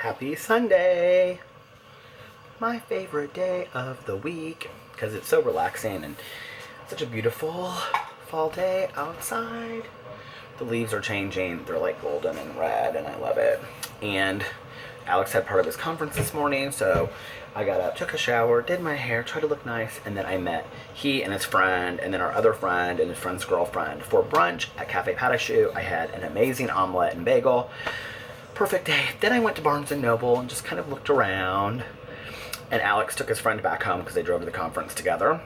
Happy Sunday! My favorite day of the week because it's so relaxing and such a beautiful fall day outside. The leaves are changing. They're like golden and red and I love it. And Alex had part of his conference this morning, so I got up, took a shower, did my hair, tried to look nice, and then I met he and his friend, and then our other friend and his friend's girlfriend for brunch at Cafe Parachute. I had an amazing omelet and bagel. Perfect day. Then I went to Barnes & Noble and just kind of looked around, and Alex took his friend back home because they drove to the conference together.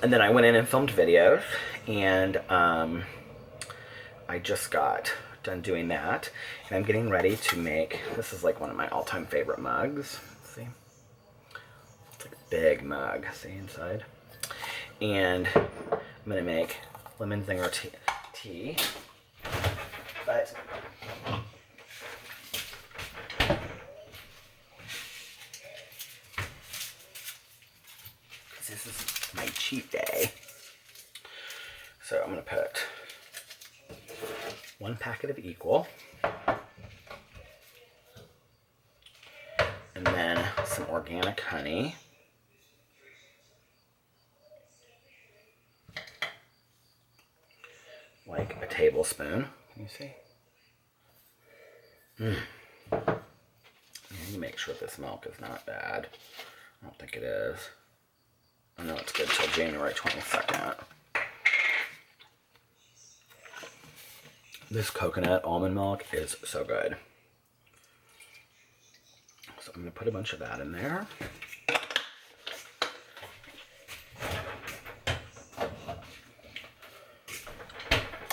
And then I went in and filmed videos, and I just got done doing that, and I'm getting ready to make, this is like one of my all-time favorite mugs. Let's see. It's like a big mug, see inside? And I'm gonna make lemon zinger tea. But this is my cheat day. So I'm gonna put 1 packet of Equal, and then some organic honey, like a tablespoon. Can you see? And you make sure this milk is not bad. I don't think it is. I know it's good till January 22nd. This coconut almond milk is so good. So I'm going to put a bunch of that in there.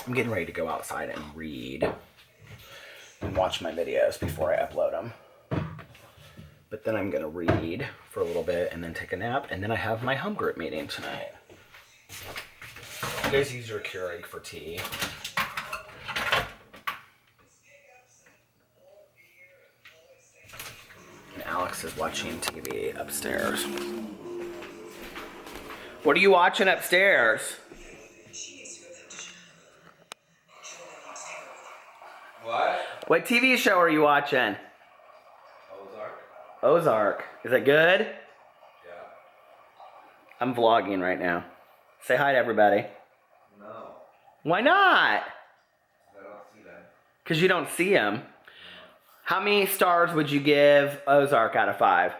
I'm getting ready to go outside and read and watch my videos before I upload them. But then I'm going to read for a little bit and then take a nap, and then I have my home group meeting tonight. You guys use your Keurig for tea. And Alex is watching TV upstairs. What are you watching upstairs? What? What TV show are you watching? Ozark. Is it good? Yeah. I'm vlogging right now. Say hi to everybody. No. Why not? I don't see them. Because you don't see them. How many stars would you give Ozark out of 5?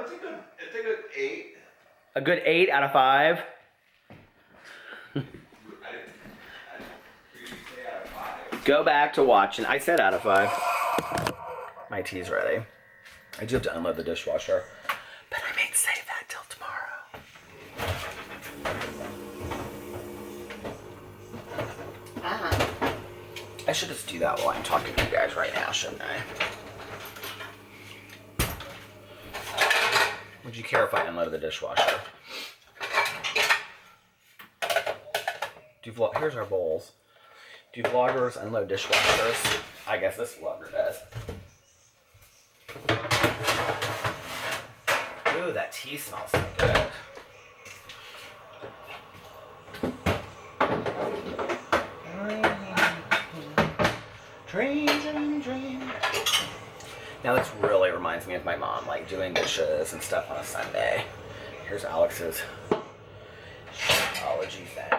It's a good 8. A good 8 out of 5? I didn't really say out of 5. Go back to watching. I said out of 5. My tea's ready. I do have to unload the dishwasher, but I may save that till tomorrow. I should just do that while I'm talking to you guys right now, shouldn't I? Would you care if I unloaded the dishwasher? Here's our bowls. Do vloggers unload dishwashers? I guess this vlogger does. Ooh, that tea smells so good. Dream. Now this really reminds me of my mom, like doing dishes and stuff on a Sunday. Here's Alex's apology thing.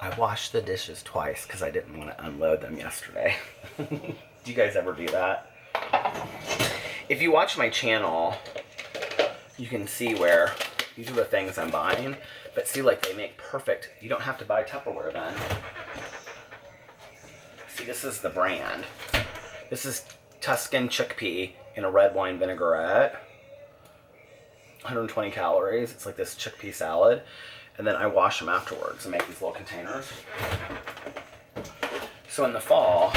I washed the dishes twice because I didn't want to unload them yesterday. Do you guys ever do that? If you watch my channel, you can see where these are the things I'm buying, but see, like, they make perfect. You don't have to buy Tupperware then. See, this is the brand. This is Tuscan chickpea in a red wine vinaigrette. 120 calories. It's like this chickpea salad. And then I wash them afterwards and make these little containers. So in the fall,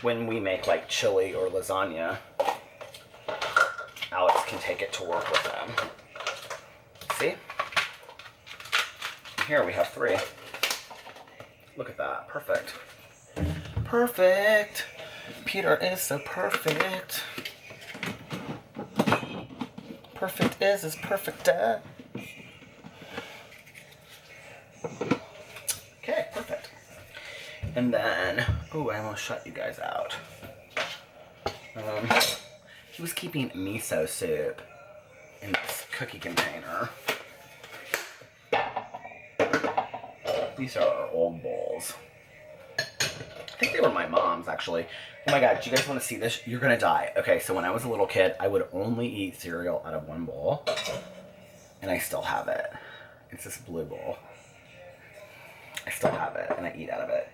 when we make like chili or lasagna, Alex can take it to work with them. See? Here we have 3. Look at that. Perfect. Perfect. Peter is so perfect. Perfect is perfect. Okay, perfect. And then, oh, I almost shut you guys out. He was keeping miso soup in this cookie container. These are our old bowls. I think they were my mom's, actually. Oh my god, do you guys want to see this? You're gonna die. Okay, so when I was a little kid, I would only eat cereal out of one bowl. And I still have it. It's this blue bowl. I still have it, and I eat out of it.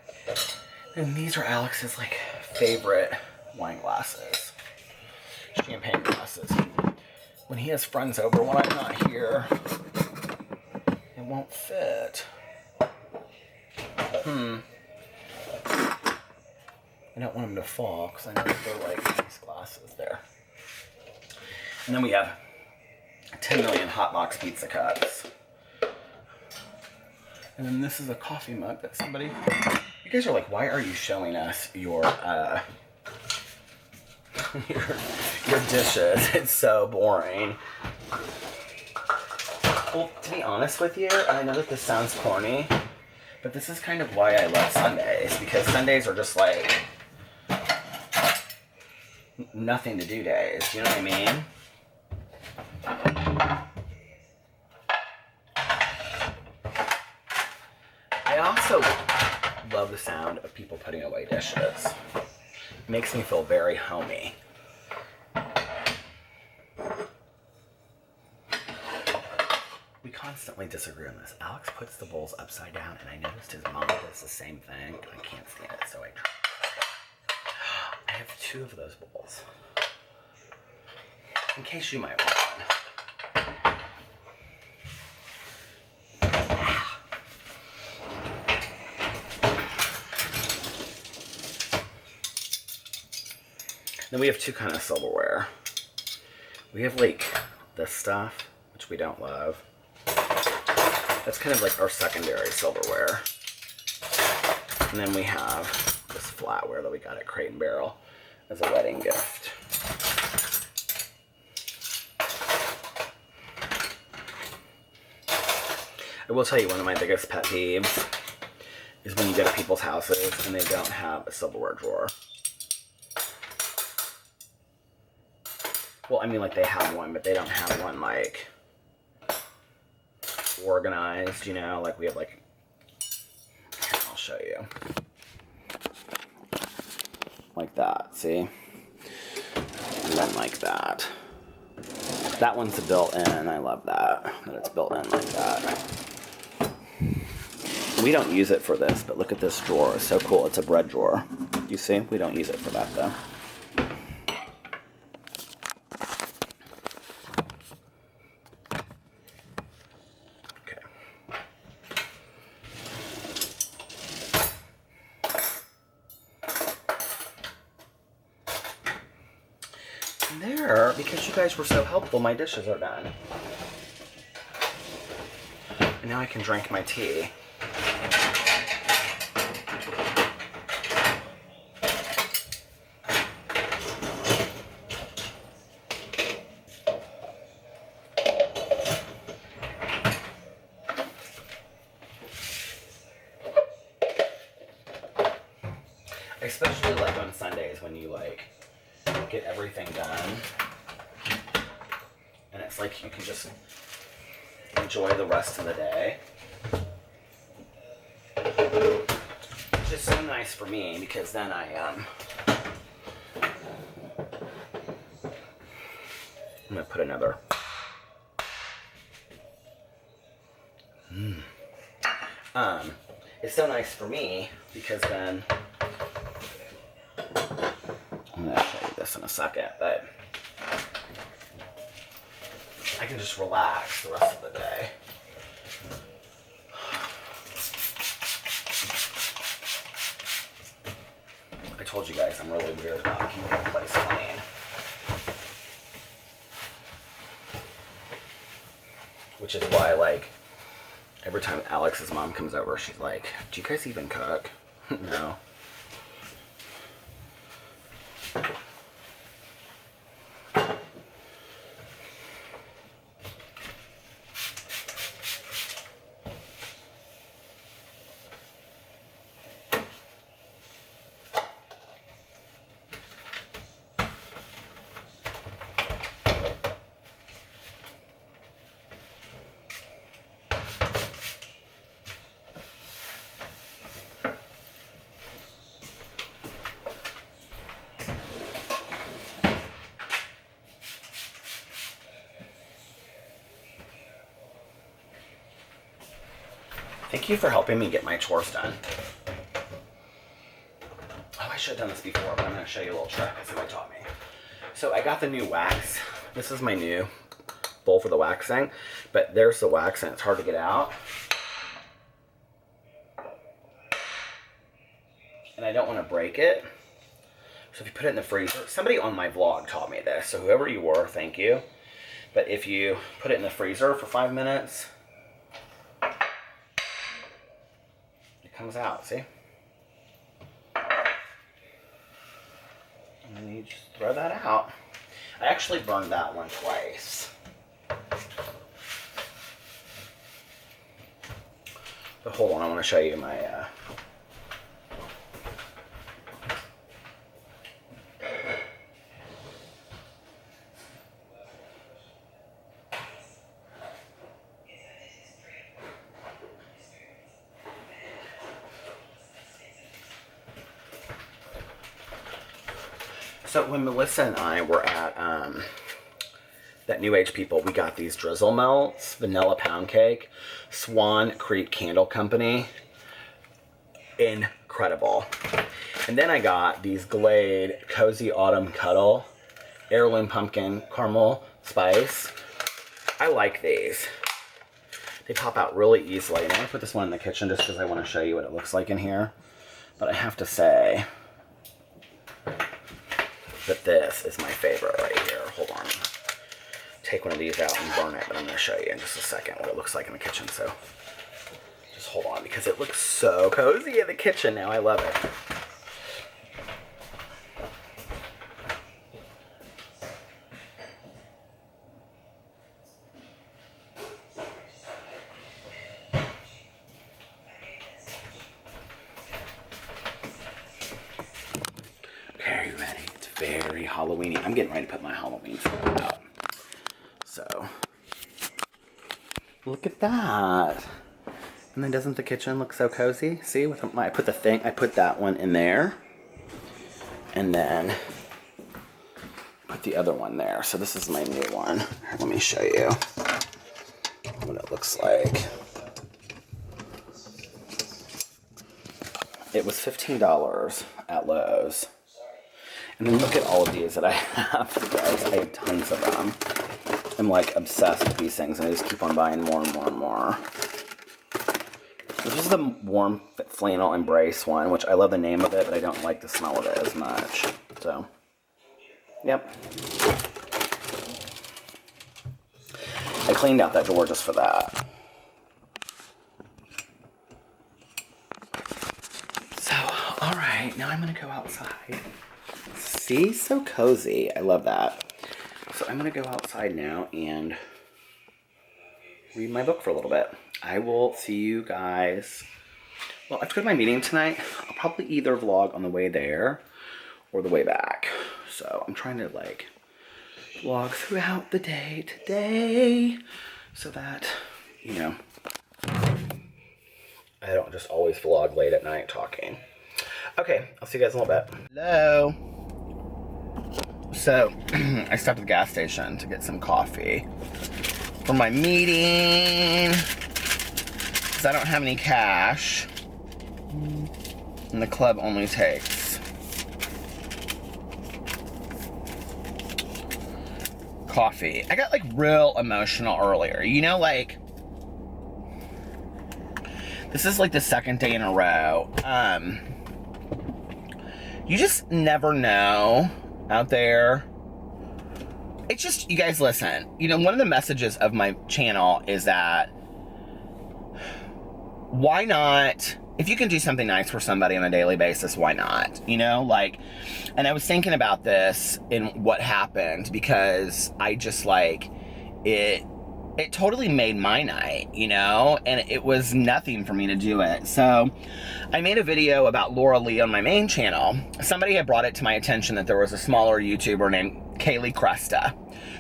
And these are Alex's, like, favorite wine glasses. Champagne glasses. When he has friends over when I'm not here, it won't fit. I don't want them to fall, because I know that they're, like, nice glasses there. And then we have 10 million hot box pizza cups. And then this is a coffee mug that somebody... You guys are like, why are you showing us your your dishes? It's so boring. Well, to be honest with you, and I know that this sounds corny, but this is kind of why I love Sundays, because Sundays are just like nothing to do days. You know what I mean? I also love the sound of people putting away dishes. It makes me feel very homey. We constantly disagree on this. Alex puts the bowls upside down, and I noticed his mom does the same thing. I can't stand it, so I have 2 of those bowls. In case you might want one. Then we have 2 kind of silverware. We have like this stuff, which we don't love. That's kind of like our secondary silverware. And then we have this flatware that we got at Crate and Barrel as a wedding gift. I will tell you, one of my biggest pet peeves is when you go to people's houses and they don't have a silverware drawer. Well, I mean, like, they have one, but they don't have one, like, organized, you know? Like, we have, like, here, I'll show you. Like that, see? And then like that. That one's built-in. I love that it's built in like that. We don't use it for this, but look at this drawer. It's so cool. It's a bread drawer. You see? We don't use it for that, though. There, because you guys were so helpful, my dishes are done. And now I can drink my tea. I especially like on Sundays when you like get everything done, and it's like you can just enjoy the rest of the day. Which is so nice for me, because then I'm gonna put another it's so nice for me because then I'm going to show you this in a second, but I can just relax the rest of the day. I told you guys I'm really weird about keeping the place clean. Which is why, like, every time Alex's mom comes over, she's like, do you guys even cook? No. Thank you for helping me get my chores done. Oh, I should have done this before, but I'm going to show you a little trick that somebody taught me. So I got the new wax. This is my new bowl for the waxing, but there's the wax and it's hard to get out. And I don't want to break it. So if you put it in the freezer, somebody on my vlog taught me this, so whoever you were, thank you. But if you put it in the freezer for 5 minutes, it comes out, see? And then you just throw that out. I actually burned that one twice. But hold on, I want to show you my... So when Melissa and I were at that New Age People, we got these drizzle melts, vanilla pound cake, Swan Creek Candle Company. Incredible. And then I got these Glade Cozy Autumn Cuddle Heirloom Pumpkin Caramel Spice. I like these. They pop out really easily. And I'm going to put this one in the kitchen just because I want to show you what it looks like in here. But I have to say that this is my favorite right here. Hold on. Take one of these out and burn it, but I'm going to show you in just a second what it looks like in the kitchen. So just hold on because it looks so cozy in the kitchen now. I love it. Okay, are you ready? It's very Halloween-y. I'm getting ready to put my Halloween stuff out. So, look at that. And then doesn't the kitchen look so cozy? See, with my, I put that one in there. And then put the other one there. So this is my new one. Here, let me show you what it looks like. It was $15 at Lowe's. And then look at all of these that I have, guys. I have tons of them. I'm like obsessed with these things and I just keep on buying more and more and more. This is the warm flannel embrace one, which I love the name of it, but I don't like the smell of it as much. So, yep. I cleaned out that drawer just for that. So, alright, now I'm going to go outside. See? So cozy. I love that. So I'm going to go outside now and read my book for a little bit. I will see you guys. Well, after my meeting tonight, I'll probably either vlog on the way there or the way back. So I'm trying to like vlog throughout the day today so that, you know, I don't just always vlog late at night talking. Okay, I'll see you guys in a little bit. Hello. So, I stopped at the gas station to get some coffee for my meeting because I don't have any cash and the club only takes coffee. I got like real emotional earlier, you know, like this is like the second day in a row. You just never know out there. It's just, you guys listen, you know, one of the messages of my channel is that why not, if you can do something nice for somebody on a daily basis, why not, you know, like, and I was thinking about this in what happened because I just like, it totally made my night, you know, and it was nothing for me to do it. So I made a video about Laura Lee on my main channel. Somebody had brought it to my attention that there was a smaller YouTuber named Kaylee Cresta.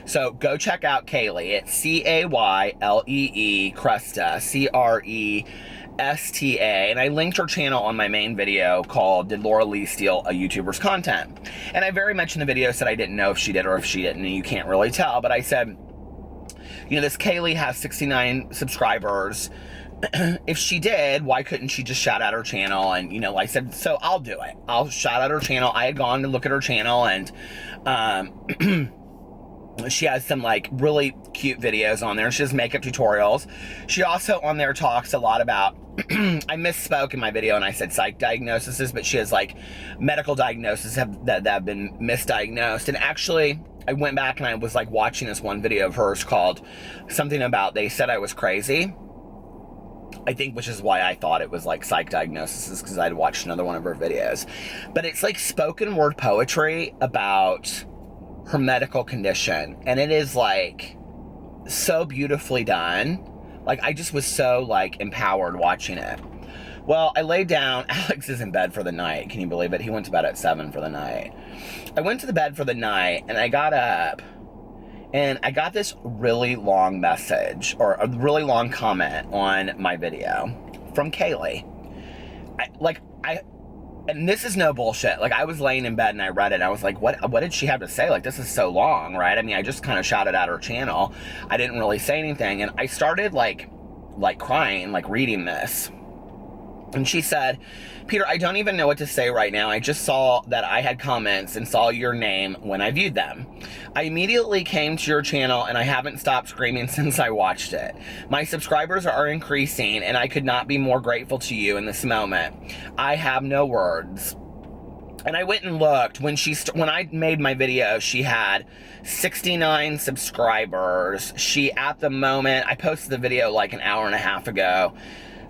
So go check out Kaylee. It's C-A-Y-L-E-E Cresta, C-R-E-S-T-A. And I linked her channel on my main video called Did Laura Lee Steal a YouTuber's Content? And I very much in the video said I didn't know if she did or if she didn't, and you can't really tell, but I said, you know, this Kaylee has 69 subscribers. if she did, why couldn't she just shout out her channel? And, you know, I said, so I'll do it. I'll shout out her channel. I had gone to look at her channel, and she has some like really cute videos on there. She does makeup tutorials. She also on there talks a lot about, I misspoke in my video and I said psych diagnoses, but she has like medical diagnoses that have been misdiagnosed. And actually, I went back and I was like watching this one video of hers called something about they said I was crazy. I think, which is why I thought it was like psych diagnosis, because I'd watched another one of her videos. But it's like spoken word poetry about her medical condition, and it is like so beautifully done. Like, I just was so like empowered watching it. Well, I laid down. Alex is in bed for the night. Can you believe it? He went to bed at 7 for the night. I went to the bed for the night, and I got up, and I got this really long message, or a really long comment on my video from Kaylee. And this is no bullshit. Like, I was laying in bed and I read it. And I was like, what did she have to say? Like, this is so long, right? I mean, I just kind of shouted out her channel. I didn't really say anything. And I started like crying, like reading this. And she said, Peter, I don't even know what to say right now. I just saw that I had comments and saw your name when I viewed them. I immediately came to your channel and I haven't stopped screaming since I watched it. My subscribers are increasing and I could not be more grateful to you in this moment. I have no words. And I went and looked. When I made my video, she had 69 subscribers. She, at the moment, I posted the video like an hour and a half ago.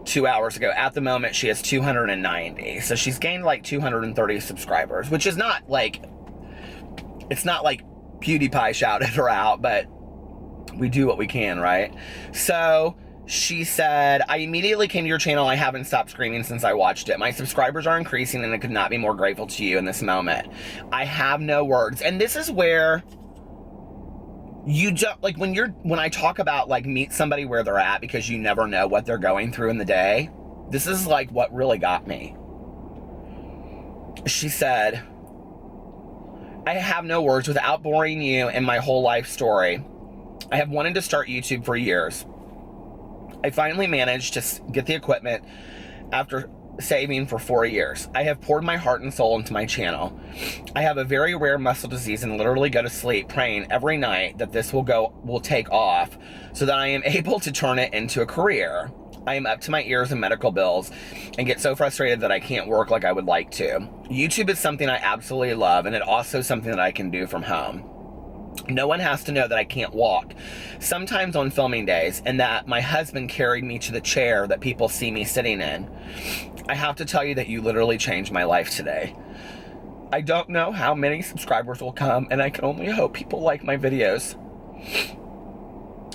2 hours ago. At the moment, she has 290. So she's gained like 230 subscribers, which is not like, it's not like PewDiePie shouted her out, but we do what we can, right? So she said, I immediately came to your channel. I haven't stopped screaming since I watched it. My subscribers are increasing and I could not be more grateful to you in this moment. I have no words. And this is where you just, like, when I talk about, like, meet somebody where they're at because you never know what they're going through in the day, this is, like, what really got me. She said, I have no words without boring you and my whole life story. I have wanted to start YouTube for years. I finally managed to get the equipment after saving for 4 years. I have poured my heart and soul into my channel. I have a very rare muscle disease and literally go to sleep praying every night that this will take off so that I am able to turn it into a career. I am up to my ears in medical bills and get so frustrated that I can't work like I would like to. YouTube is something I absolutely love, and it also something that I can do from home. No one has to know that I can't walk, sometimes on filming days, and that my husband carried me to the chair that people see me sitting in. I have to tell you that you literally changed my life today. I don't know how many subscribers will come, and I can only hope people like my videos.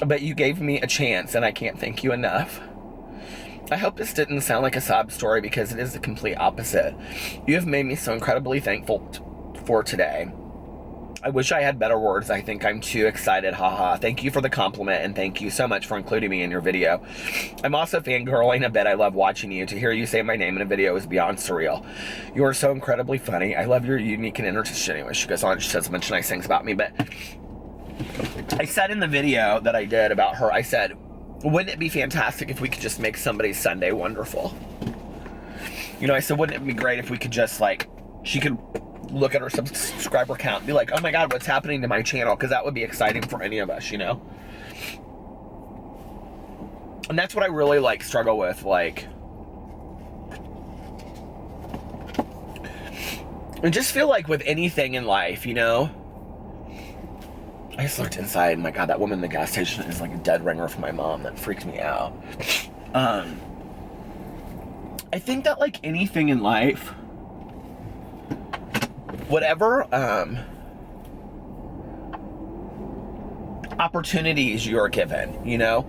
But you gave me a chance, and I can't thank you enough. I hope this didn't sound like a sob story, because it is the complete opposite. You have made me so incredibly thankful for today. I wish I had better words. I think I'm too excited. Haha. Thank you for the compliment, and thank you so much for including me in your video. I'm also fangirling a bit. I love watching you. To hear you say my name in a video is beyond surreal. You are so incredibly funny. I love your unique and interesting. Anyway, she goes on. She says a bunch of nice things about me, but I said in the video that I did about her, I said, wouldn't it be fantastic if we could just make somebody's Sunday wonderful? You know, I said, wouldn't it be great if we could just, like, she could look at her subscriber count and be like, oh my god, what's happening to my channel? Because that would be exciting for any of us, you know? And that's what I really, like, struggle with, like, I just feel like with anything in life, you know? I just looked inside, and my god, that woman in the gas station is like a dead ringer for my mom. That freaked me out. I think that, like, anything in life, whatever opportunities you are given, you know,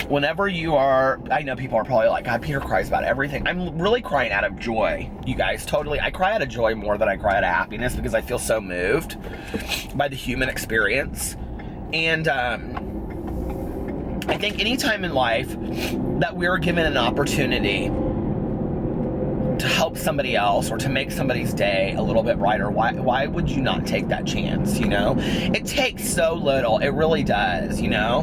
whenever you are, I know people are probably like, God, Peter cries about everything. I'm really crying out of joy, you guys, totally. I cry out of joy more than I cry out of happiness, because I feel so moved by the human experience. And I think anytime in life that we're given an opportunity to help somebody else or to make somebody's day a little bit brighter, why would you not take that chance, you know? It takes so little. It really does, you know?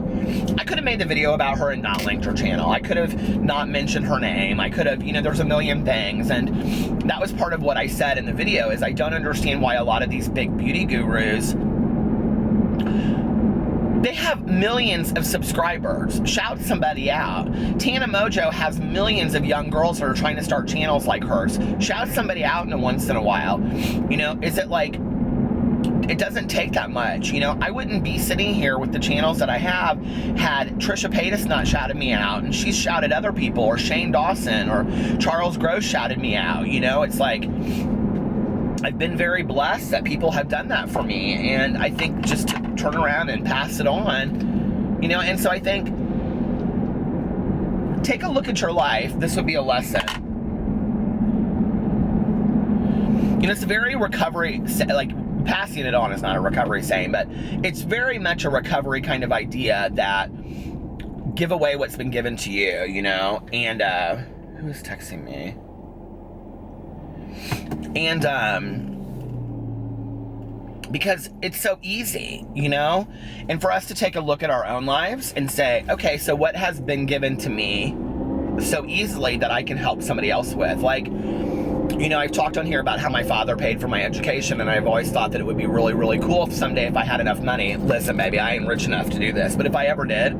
I could have made the video about her and not linked her channel. I could have not mentioned her name. I could have, you know, there's a million things. And that was part of what I said in the video is I don't understand why a lot of these big beauty gurus, they have millions of subscribers. Shout somebody out. Tana Mojo has millions of young girls that are trying to start channels like hers. Shout somebody out once in a while. You know, is it like, it doesn't take that much, you know? I wouldn't be sitting here with the channels that I have had Trisha Paytas not shouted me out, and she's shouted other people, or Shane Dawson, or Charles Gross shouted me out, you know? It's like, I've been very blessed that people have done that for me, and I think just to turn around and pass it on, you know? And so I think, take a look at your life. This would be a lesson. You know, it's a very recovery, like, passing it on is not a recovery saying, but it's very much a recovery kind of idea that give away what's been given to you, you know? And, who's texting me? And, because it's so easy, you know? And for us to take a look at our own lives and say, okay, so what has been given to me so easily that I can help somebody else with? Like, you know, I've talked on here about how my father paid for my education, and I've always thought that it would be really, really cool if someday if I had enough money. Listen, baby, I ain't rich enough to do this, but if I ever did,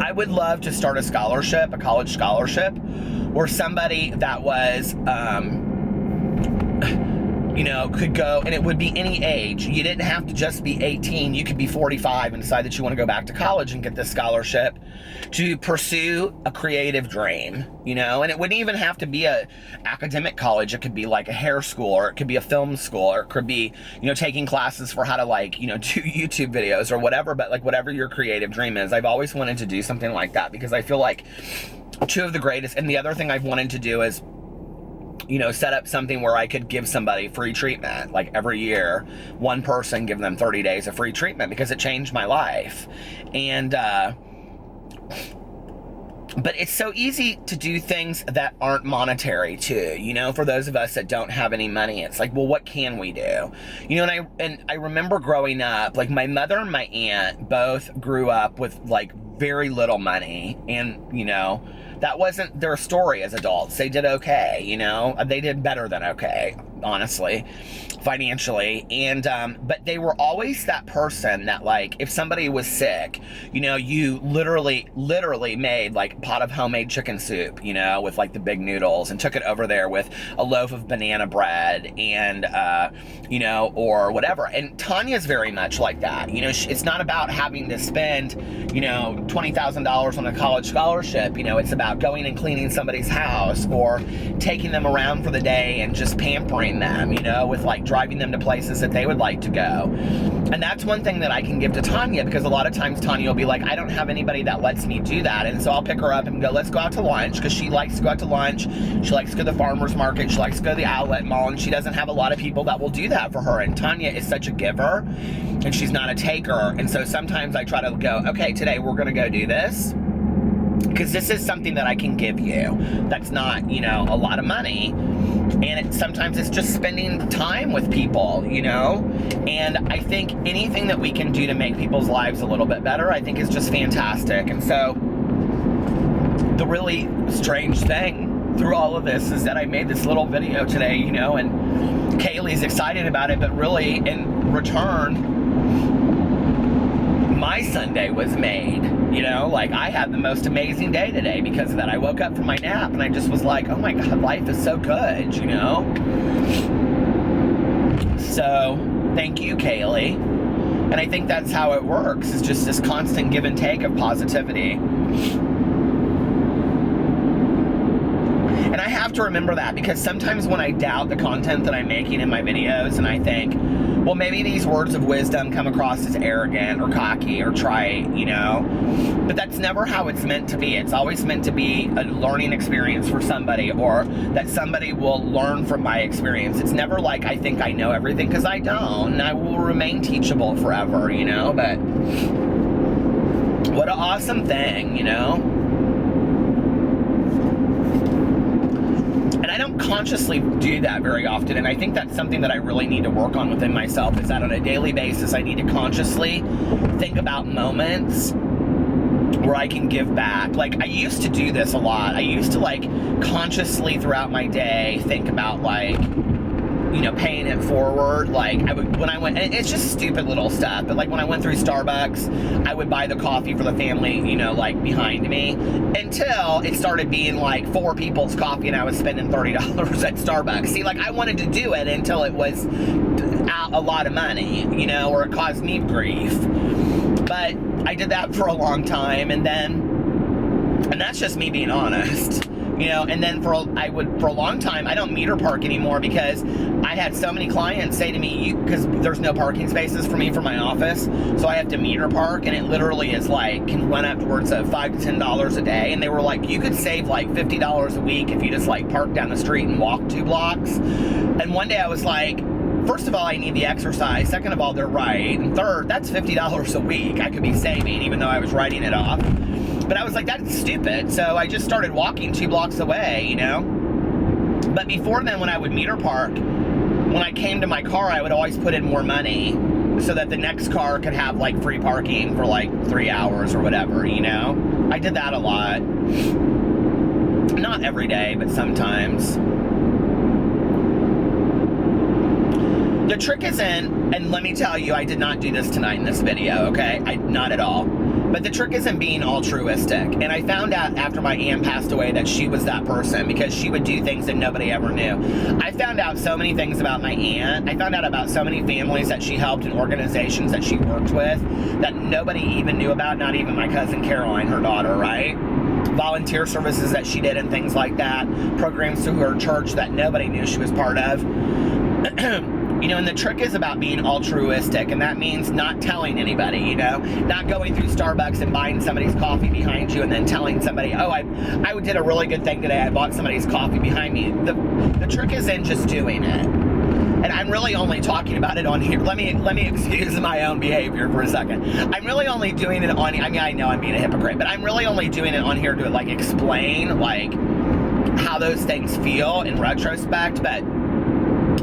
I would love to start a scholarship, a college scholarship, where somebody that was, you know, could go, and it would be any age. You didn't have to just be 18. You could be 45 and decide that you want to go back to college and get this scholarship to pursue a creative dream, you know? And it wouldn't even have to be a academic college. It could be like a hair school, or it could be a film school, or it could be, you know, taking classes for how to, like, you know, do YouTube videos or whatever, but like whatever your creative dream is. I've always wanted to do something like that because I feel like two of the greatest, and the other thing I've wanted to do is, you know, set up something where I could give somebody free treatment, like every year, one person, give them 30 days of free treatment, because it changed my life. And, but it's so easy to do things that aren't monetary too, you know, for those of us that don't have any money. It's like, well, what can we do? You know, and I remember growing up, like my mother and my aunt both grew up with like very little money, and, you know, that wasn't their story as adults. They did okay, you know? They did better than okay, honestly, financially. And, but they were always that person that, like, if somebody was sick, you know, you literally made, like, a pot of homemade chicken soup, you know, with, like, the big noodles, and took it over there with a loaf of banana bread and, you know, or whatever. And Tanya's very much like that. You know, it's not about having to spend, you know, $20,000 on a college scholarship. You know, it's about going and cleaning somebody's house, or taking them around for the day and just pampering them, you know, with like driving them to places that they would like to go. And that's one thing that I can give to Tanya, because a lot of times Tanya will be like, I don't have anybody that lets me do that. And so I'll pick her up and go, let's go out to lunch, because she likes to go out to lunch. She likes to go to the farmer's market. She likes to go to the outlet mall, and she doesn't have a lot of people that will do that for her. And Tanya is such a giver, and she's not a taker. And so sometimes I try to go, okay, today we're going to go do this, because this is something that I can give you that's not, you know, a lot of money. And sometimes it's just spending time with people, you know? And I think anything that we can do to make people's lives a little bit better, I think is just fantastic. And so the really strange thing through all of this is that I made this little video today, you know, and Kaylee's excited about it, but really in return, my Sunday was made, you know? Like, I had the most amazing day today because of that. I woke up from my nap and I just was like, oh my God, life is so good, you know? So, thank you, Kaylee. And I think that's how it works. It's just this constant give and take of positivity. And I have to remember that, because sometimes when I doubt the content that I'm making in my videos, and I think, well, maybe these words of wisdom come across as arrogant or cocky or trite, you know, but that's never how it's meant to be. It's always meant to be a learning experience for somebody, or that somebody will learn from my experience. It's never like I think I know everything, because I don't, and I will remain teachable forever, you know. But what an awesome thing, you know. consciously do that very often, and I think that's something that I really need to work on within myself, is that on a daily basis I need to consciously think about moments where I can give back. Like, I used to do this a lot. I used to, like, consciously throughout my day think about, like, you know, paying it forward. Like, I would, when I went, and it's just stupid little stuff, but like when I went through Starbucks, I would buy the coffee for the family, you know, like behind me, until it started being like 4 people's coffee and I was spending $30 at Starbucks. See, like, I wanted to do it until it was a lot of money, you know, or it caused me grief. But I did that for a long time, and that's just me being honest. You know, and then for a long time, I don't meter park anymore because I had so many clients say to me, because there's no parking spaces for me for my office, so I have to meter park, and it literally is like, can run upwards of $5 to $10 a day. And they were like, you could save like $50 a week if you just like park down the street and walk 2 blocks. And one day I was like, first of all, I need the exercise. Second of all, they're right. And third, that's $50 a week I could be saving, even though I was writing it off. But I was like, that's stupid. So I just started walking 2 blocks away, you know? But before then, when I would meter park, when I came to my car, I would always put in more money so that the next car could have like free parking for like 3 hours or whatever, you know? I did that a lot. Not every day, but sometimes. The trick is in, and let me tell you, I did not do this tonight in this video, okay? Not at all. But the trick is in being altruistic. And I found out after my aunt passed away that she was that person, because she would do things that nobody ever knew. I found out so many things about my aunt. I found out about so many families that she helped and organizations that she worked with that nobody even knew about, not even my cousin Caroline, her daughter, right? Volunteer services that she did and things like that. Programs through her church that nobody knew she was part of. You know, and the trick is about being altruistic, and that means not telling anybody, you know, not going through Starbucks and buying somebody's coffee behind you and then telling somebody, oh, I did a really good thing today, I bought somebody's coffee behind me. The trick is in just doing it. And I'm really only talking about it on here. Let me excuse my own behavior for a second. I'm really only doing it on, I mean, I know I'm being a hypocrite, but I'm really only doing it on here to like explain like how those things feel in retrospect. But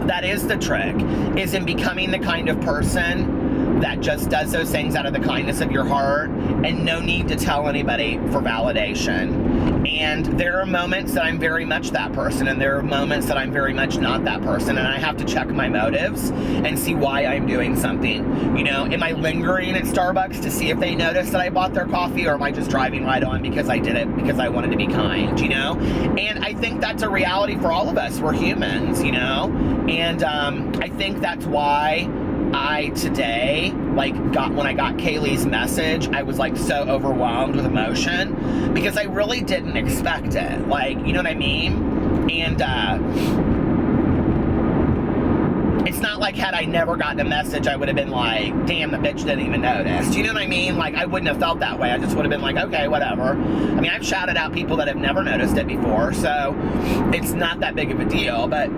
that is the trick, is in becoming the kind of person that just does those things out of the kindness of your heart and no need to tell anybody for validation. And there are moments that I'm very much that person, and there are moments that I'm very much not that person, and I have to check my motives and see why I'm doing something. You know, am I lingering at Starbucks to see if they notice that I bought their coffee, or am I just driving right on because I did it because I wanted to be kind, you know? And I think that's a reality for all of us. We're humans, you know? And I think that's why I today, like, when I got Kaylee's message, I was like so overwhelmed with emotion because I really didn't expect it. Like, you know what I mean? And it's not like had I never gotten a message, I would have been like, damn, the bitch didn't even notice. Do you know what I mean? Like, I wouldn't have felt that way. I just would have been like, okay, whatever. I mean, I've shouted out people that have never noticed it before, so it's not that big of a deal, but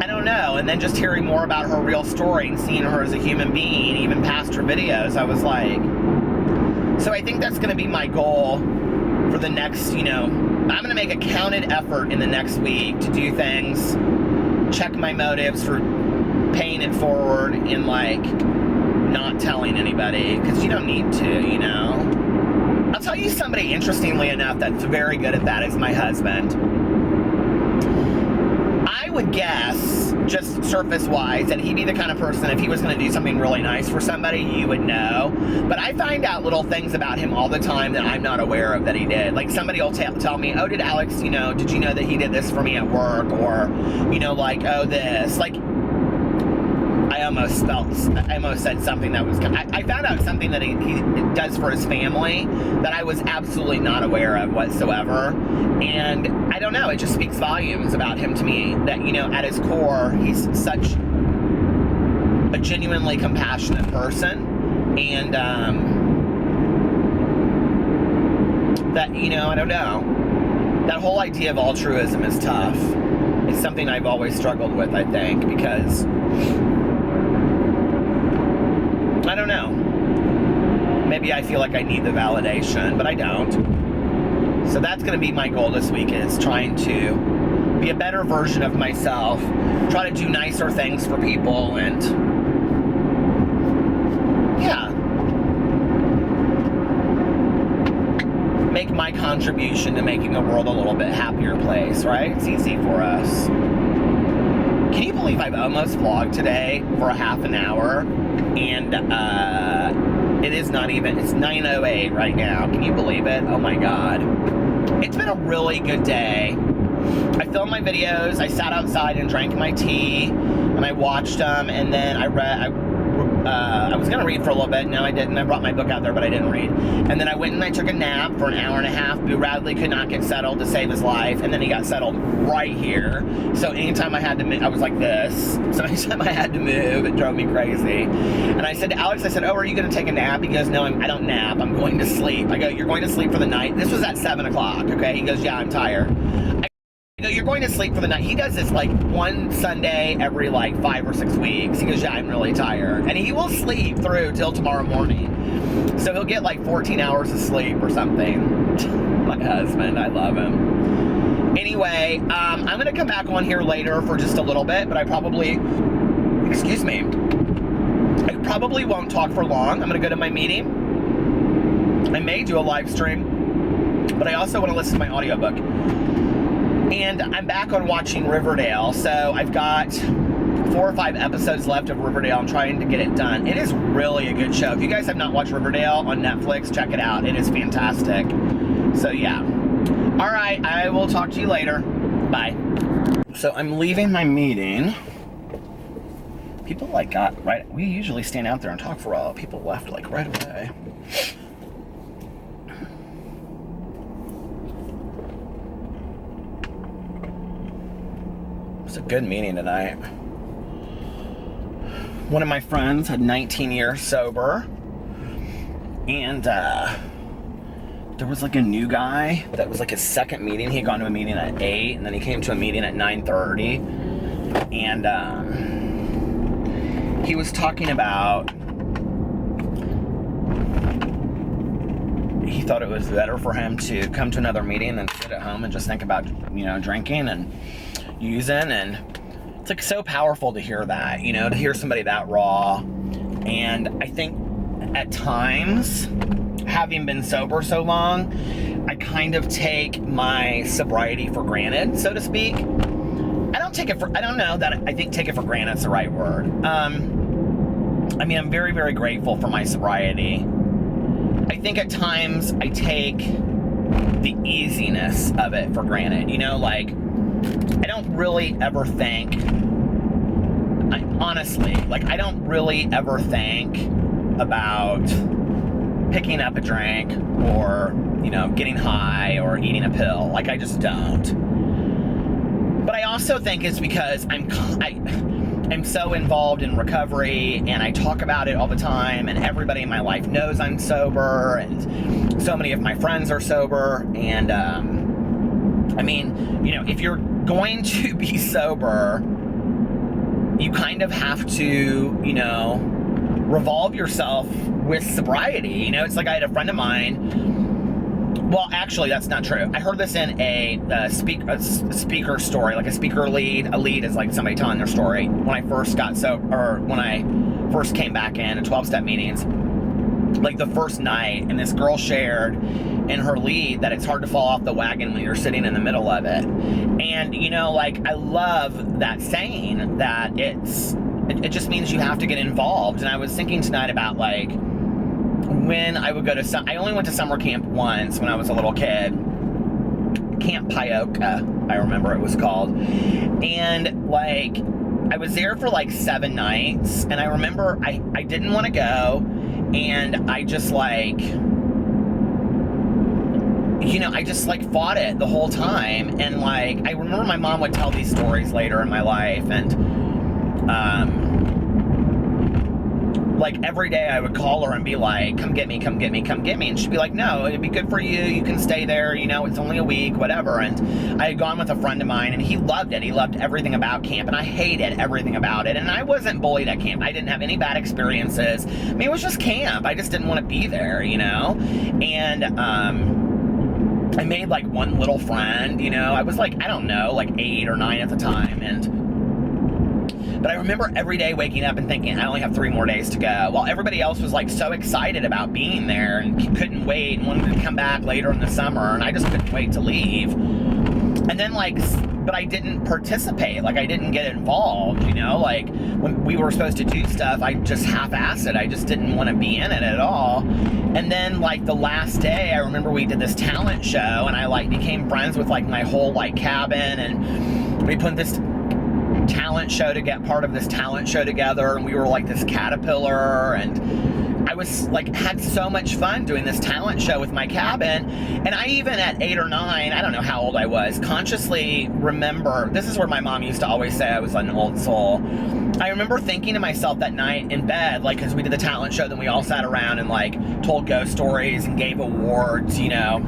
I don't know. And then just hearing more about her real story and seeing her as a human being, even past her videos, I was like, so I think that's going to be my goal for the next, you know, I'm going to make a counted effort in the next week to do things, check my motives for paying it forward and like not telling anybody, because you don't need to, you know. I'll tell you somebody, interestingly enough, that's very good at that is my husband. I would guess, just surface-wise, that he'd be the kind of person, if he was going to do something really nice for somebody, you would know. But I find out little things about him all the time that I'm not aware of that he did. Like, somebody will tell me, oh, did Alex, you know, did you know that he did this for me at work? Or, you know, like, oh, this. Like, I almost said something that was, I found out something that he does for his family that I was absolutely not aware of whatsoever. And I don't know, it just speaks volumes about him to me that, you know, at his core, he's such a genuinely compassionate person. And that, you know, I don't know, that whole idea of altruism is tough. It's something I've always struggled with, I think, because I don't know. Maybe I feel like I need the validation, but I don't. So that's going to be my goal this week, is trying to be a better version of myself, try to do nicer things for people, and yeah, make my contribution to making the world a little bit happier place, right? It's easy for us. Can you believe I've almost vlogged today for a half an hour, and it is not even, it's 9:08 right now. Can you believe it? Oh my God. It's been a really good day. I filmed my videos, I sat outside and drank my tea, and I watched them, and then I was going to read for a little bit. No, I didn't. I brought my book out there, but I didn't read. And then I went and I took a nap for an hour and a half. Boo Radley could not get settled to save his life, and then he got settled right here. So anytime I had to move, I was like this. So anytime I had to move, it drove me crazy. And I said to Alex, I said, oh, are you going to take a nap? He goes, no, I don't nap. I'm going to sleep. I go, you're going to sleep for the night? This was at 7 o'clock, okay? He goes, yeah, I'm tired. I go, you're going to sleep for the night. He does this like one Sunday every like 5 or 6 weeks. He goes, yeah, I'm really tired. And he will sleep through till tomorrow morning. So he'll get like 14 hours of sleep or something. My husband, I love him. Anyway, I'm going to come back on here later for just a little bit, but I probably, excuse me, I probably won't talk for long. I'm going to go to my meeting. I may do a live stream, but I also want to listen to my audiobook. And I'm back on watching Riverdale, so I've got 4 or 5 episodes left of Riverdale. I'm trying to get it done. It is really a good show. If you guys have not watched Riverdale on Netflix, check it out. It is fantastic. So yeah. All right, I will talk to you later. Bye. So I'm leaving my meeting. People like got right. We usually stand out there and talk for a while. People left like right away. It was a good meeting tonight. One of my friends had 19 years sober, and there was like a new guy that was like his second meeting. He had gone to a meeting at 8, and then he came to a meeting at 9:30, and he was talking about, he thought it was better for him to come to another meeting than sit at home and just think about, you know, drinking and using. And it's like so powerful to hear that, you know, to hear somebody that raw. And I think at times, having been sober so long, I kind of take my sobriety for granted, so to speak. I don't take it for, I don't know that, I think take it for granted is the right word. I mean, I'm very, very grateful for my sobriety. I think at times I take the easiness of it for granted, you know, like, I don't really ever think, honestly, like, I don't really ever think about picking up a drink or, you know, getting high or eating a pill. Like, I just don't. But I also think it's because I'm so involved in recovery, and I talk about it all the time, and everybody in my life knows I'm sober, and so many of my friends are sober. And I mean, you know, if you're going to be sober, you kind of have to, you know, revolve yourself with sobriety. You know, it's like I had a friend of mine. Well, actually, that's not true. I heard this in a speaker story, like a speaker lead. A lead is like somebody telling their story. When I first got sober, or when I first came back in 12-step meetings, like the first night, and this girl shared in her lead that it's hard to fall off the wagon when you're sitting in the middle of it. And, you know, like, I love that saying that it just means you have to get involved. And I was thinking tonight about, like, when I would go to I only went to summer camp once when I was a little kid. Camp Pioka, I remember it was called. And, like, I was there for, like, 7 nights. And I remember I didn't want to go. And I just, like, you know, I just, like, fought it the whole time. And, like, I remember my mom would tell these stories later in my life. And, like, every day I would call her and be like, come get me, come get me, come get me. And she'd be like, no, it'd be good for you. You can stay there. You know, it's only a week, whatever. And I had gone with a friend of mine, and he loved it. He loved everything about camp, and I hated everything about it. And I wasn't bullied at camp. I didn't have any bad experiences. I mean, it was just camp. I just didn't want to be there, you know? And I made like one little friend, you know. I was like, I don't know, like 8 or 9 at the time, but I remember every day waking up and thinking, I only have 3 more days to go, while everybody else was like so excited about being there and couldn't wait and wanted to come back later in the summer, and I just couldn't wait to leave. And then like, but I didn't participate, like I didn't get involved, you know, like when we were supposed to do stuff, I just half-assed it. I just didn't want to be in it at all. And then like the last day, I remember we did this talent show, and I like became friends with like my whole like cabin, and we put this talent show to get part of this talent show together, and we were like this caterpillar, and I was like had so much fun doing this talent show with my cabin. And I even at 8 or 9, I don't know how old I was, consciously remember, this is where my mom used to always say I was an old soul. I remember thinking to myself that night in bed, like, because we did the talent show, then we all sat around and like told ghost stories and gave awards, you know,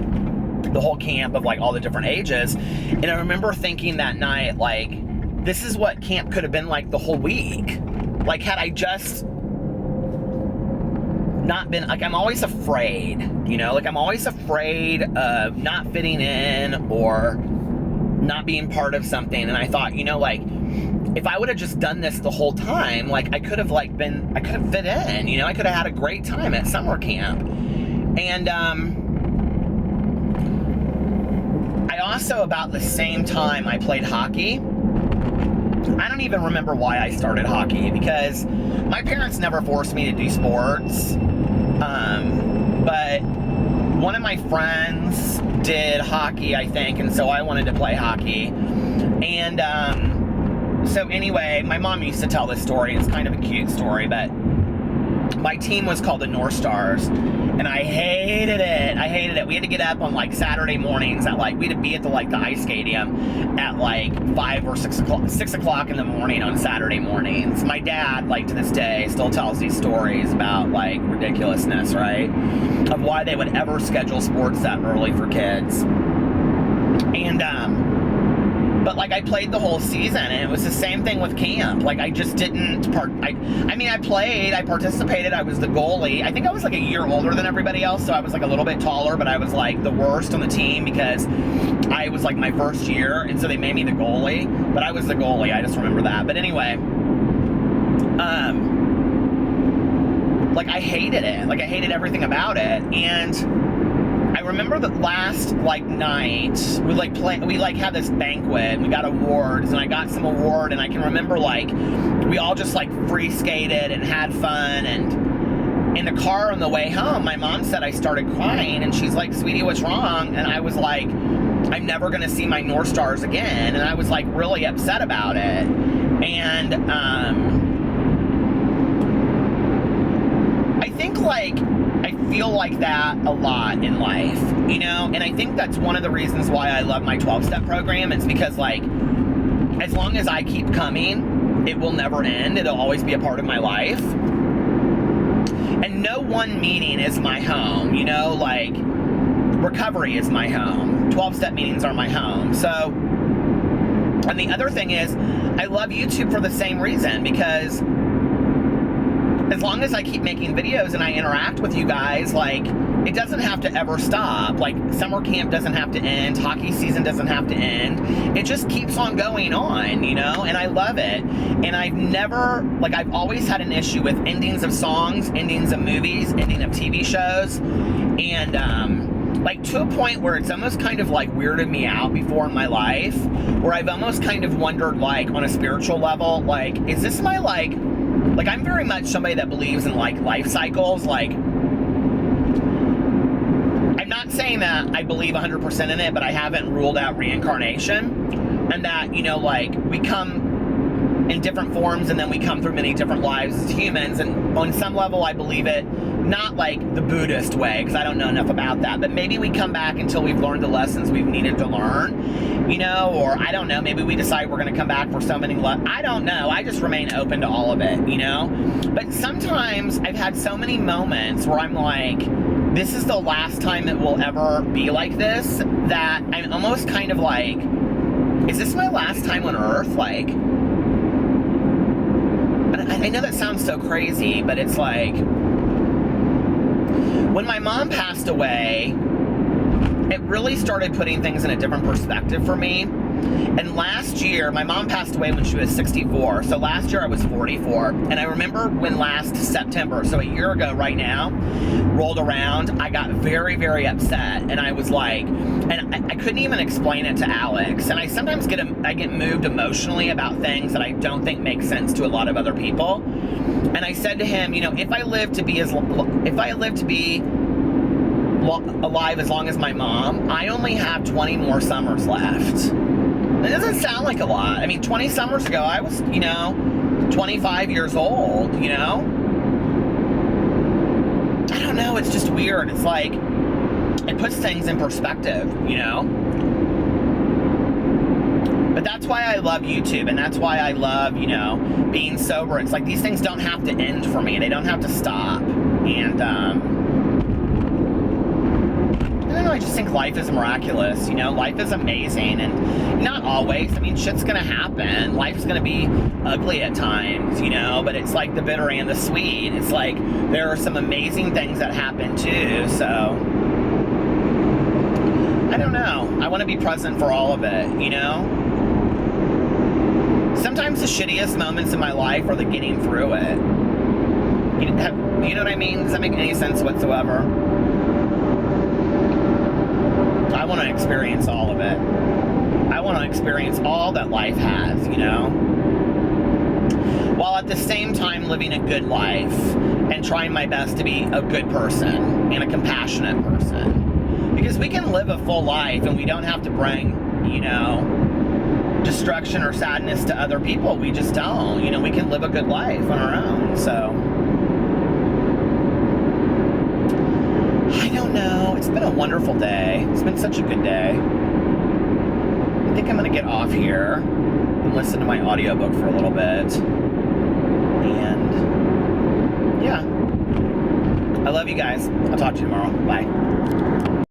the whole camp of like all the different ages. And I remember thinking that night, like, this is what camp could have been like the whole week. Like, had I just not been, like, I'm always afraid, you know, like I'm always afraid of not fitting in or not being part of something. And I thought, you know, like, if I would have just done this the whole time, like I could have fit in, you know, I could have had a great time at summer camp. And I also, about the same time, I played hockey. I don't even remember why I started hockey, because my parents never forced me to do sports. But one of my friends did hockey, I think, and so I wanted to play hockey. And so anyway, my mom used to tell this story. It's kind of a cute story, but my team was called the North Stars, and I hated it. We had to get up on like Saturday mornings at like, we had to be at the ice stadium at like 5 or 6 o'clock in the morning on Saturday mornings. My dad, like to this day, still tells these stories about like ridiculousness, right? Of why they would ever schedule sports that early for kids. And but like I played the whole season, and it was the same thing with camp. Like I just didn't I played, I participated, I was the goalie. I think I was like a year older than everybody else, so I was like a little bit taller, but I was like the worst on the team because I was like my first year, and so they made me the goalie. But I was the goalie, I just remember that. But anyway, like I hated it. Like I hated everything about it. And I remember the last like night we had this banquet, and we got awards, and I got some award, and I can remember like we all just like free skated and had fun. And in the car on the way home, my mom said I started crying, and she's like, "Sweetie, what's wrong?" And I was like, "I'm never gonna see my North Stars again." And I was like really upset about it. And I think like I feel like that a lot in life, you know, and I think that's one of the reasons why I love my 12-step program. It's because like, as long as I keep coming, it will never end. It'll always be a part of my life. And no one meeting is my home, you know, like recovery is my home. 12-step meetings are my home. So, and the other thing is, I love YouTube for the same reason, because as long as I keep making videos and I interact with you guys, like, it doesn't have to ever stop. Like, summer camp doesn't have to end. Hockey season doesn't have to end. It just keeps on going on, you know? And I love it. And I've always had an issue with endings of songs, endings of movies, ending of TV shows. And, like, to a point where it's almost kind of, like, weirded me out before in my life, where I've almost kind of wondered, like, on a spiritual level, like, is this my, like, I'm very much somebody that believes in, like, life cycles. Like, I'm not saying that I believe 100% in it, but I haven't ruled out reincarnation. And that, you know, like, we come in different forms, and then we come through many different lives as humans. And on some level, I believe it. Not like the Buddhist way, because I don't know enough about that. But maybe we come back until we've learned the lessons we've needed to learn, you know, or I don't know, maybe we decide we're going to come back for so many I don't know. I just remain open to all of it, you know. But sometimes I've had so many moments where I'm like, this is the last time it will ever be like this, that I'm almost kind of like, is this my last time on Earth? Like, I know that sounds so crazy, but it's like, when my mom passed away, it really started putting things in a different perspective for me. And last year, my mom passed away when she was 64. So last year I was 44. And I remember when last September, so a year ago right now, rolled around, I got very, very upset. And I was like, and I couldn't even explain it to Alex. And I sometimes get moved emotionally about things that I don't think make sense to a lot of other people. And I said to him, you know, if I live to be alive as long as my mom, I only have 20 more summers left. It doesn't sound like a lot. I mean, 20 summers ago, I was, 25 years old, I don't know, it's just weird. It's like, it puts things in perspective, But that's why I love YouTube, and that's why I love, being sober. It's like, these things don't have to end for me. They don't have to stop. And, I don't know, I just think life is miraculous, life is amazing, and not always, I mean, shit's gonna happen, life's gonna be ugly at times, but it's like the bitter and the sweet. It's like, there are some amazing things that happen too, so, I don't know, I wanna be present for all of it, Sometimes the shittiest moments in my life are the getting through it. You know what I mean? Does that make any sense whatsoever? I want to experience all of it. I want to experience all that life has, While at the same time living a good life and trying my best to be a good person and a compassionate person. Because we can live a full life and we don't have to bring, destruction or sadness to other people. We just don't. We can live a good life on our own. So, I don't know. It's been a wonderful day. It's been such a good day. I think I'm going to get off here and listen to my audiobook for a little bit. And, yeah. I love you guys. I'll talk to you tomorrow. Bye.